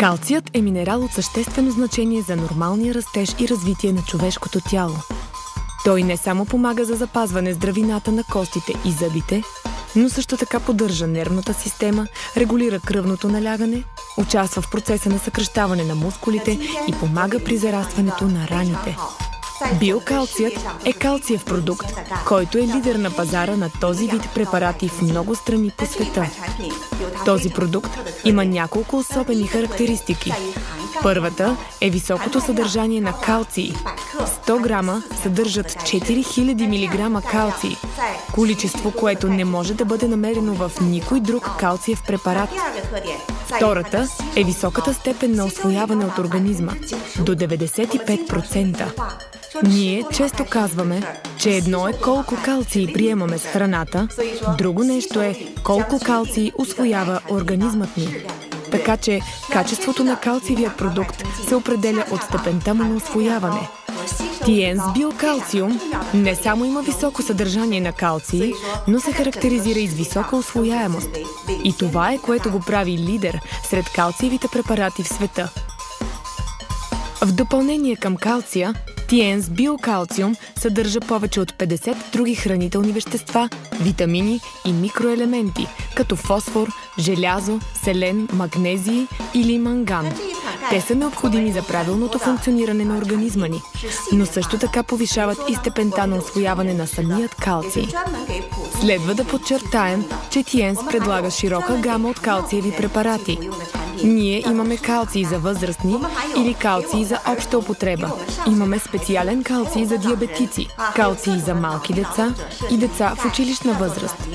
Калцият е минерал от съществено значение за нормалния растеж и развитие на човешкото тяло. Той не само помага за запазване здравината на костите и зъбите, но също така поддържа нервната система, регулира кръвното налягане, участва в процеса на съкращаване на мускулите и помага при зарастването на раните. Биокалцият е калциев продукт, който е лидер на пазара на този вид препарати в много страни по света. Този продукт има няколко особени характеристики. Първата е високото съдържание на калций. 100 грама съдържат 4000 мг калций, количество, което не може да бъде намерено в никой друг калциев препарат. Втората е високата степен на усвояване от организма – до 95%. Ние често казваме, че едно е колко калций приемаме с храната, друго нещо е колко калций усвоява организмът ни. Така че качеството на калциевия продукт се определя от степента му на усвояване. Тиенс Биокалциум не само има високо съдържание на калций, но се характеризира и с висока усвояемост. И това е, което го прави лидер сред калциевите препарати в света. В допълнение към калция, Тиенс Биокалциум съдържа повече от 50 други хранителни вещества, витамини и микроелементи, като фосфор, желязо, селен, магнезий или манган. Те са необходими за правилното функциониране на организма ни, но също така повишават и степента на усвояване на самият калций. Следва да подчертаем, че Тиенс предлага широка гама от калциеви препарати. Ние имаме калций за възрастни или калций за обща употреба. Имаме специален калций за диабетици, калций за малки деца и деца в училищна възраст.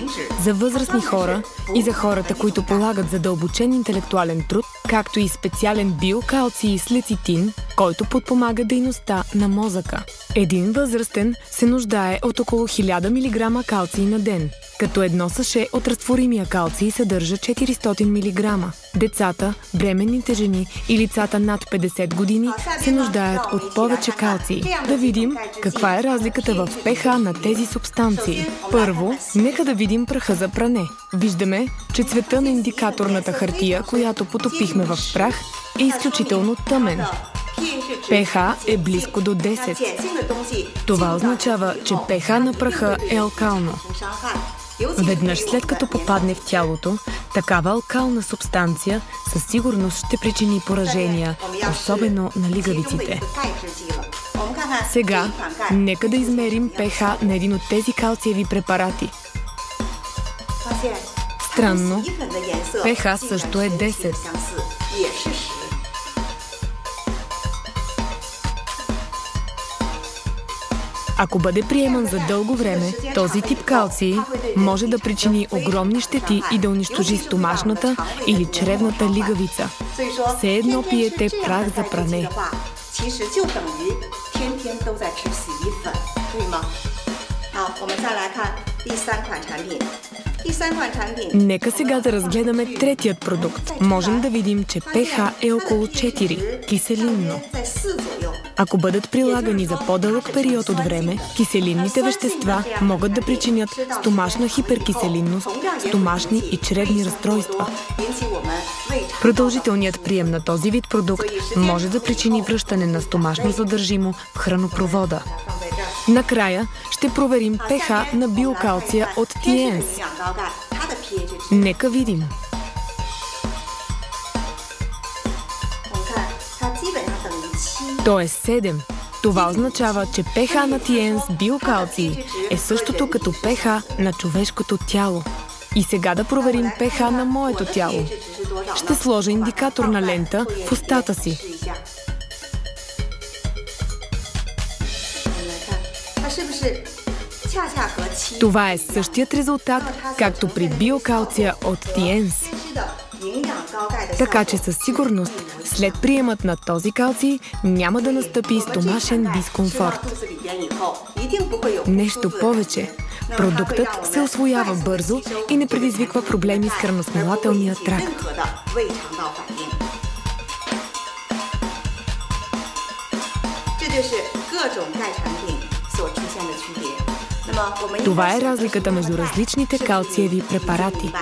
За възрастни хора и за хората, които полагат задълбочен интелектуален труд, както и специален биокалций с лецитин, който подпомага дейността на мозъка. Един възрастен се нуждае от около 1000 мг калций на ден, като едно саше от разтворимия калций съдържа 400 мг. Децата, бременните жени и лицата над 50 години се нуждаят от повече калций. Да видим каква е разликата в pH на тези субстанции. Първо, нека да видим праха за пране. Виждаме, че цвета на индикаторната хартия, която потопихме в прах, е изключително тъмен. pH е близко до 10. Това означава, че pH на праха е алкално. Веднъж след като попадне в тялото, такава алкална субстанция със сигурност ще причини поражения, особено на лигавиците. Сега, нека да измерим pH на един от тези калциеви препарати. Странно, pH също е 10. Ако бъде приеман за дълго време, този тип калций може да причини огромни щети и да унищожи стомашната или чревната лигавица. Все едно пиете прах за пране. Нека сега да разгледаме третият продукт. Можем да видим, че pH е около 4, киселинно. Ако бъдат прилагани за по-дълъг период от време, киселинните вещества могат да причинят стомашна хиперкиселинност, стомашни и чревни разстройства. Продължителният прием на този вид продукт може да причини връщане на стомашно съдържимо в хранопровода. Накрая ще проверим pH на биокалция от Тиенс. Нека видим. То е 7. Това означава, че pH на Тиенс биокалций е същото като pH на човешкото тяло. И сега да проверим pH на моето тяло. Ще сложа индикаторна лента в устата си. Това е същият резултат, както при биокалция от Тиенс. Така че със сигурност, след приемът на този калций, няма да настъпи стомашен дискомфорт. Нещо повече. Продуктът се усвоява бързо и не предизвиква проблеми с храносмилателния тракт. Това е разликата между различните калциеви препарати.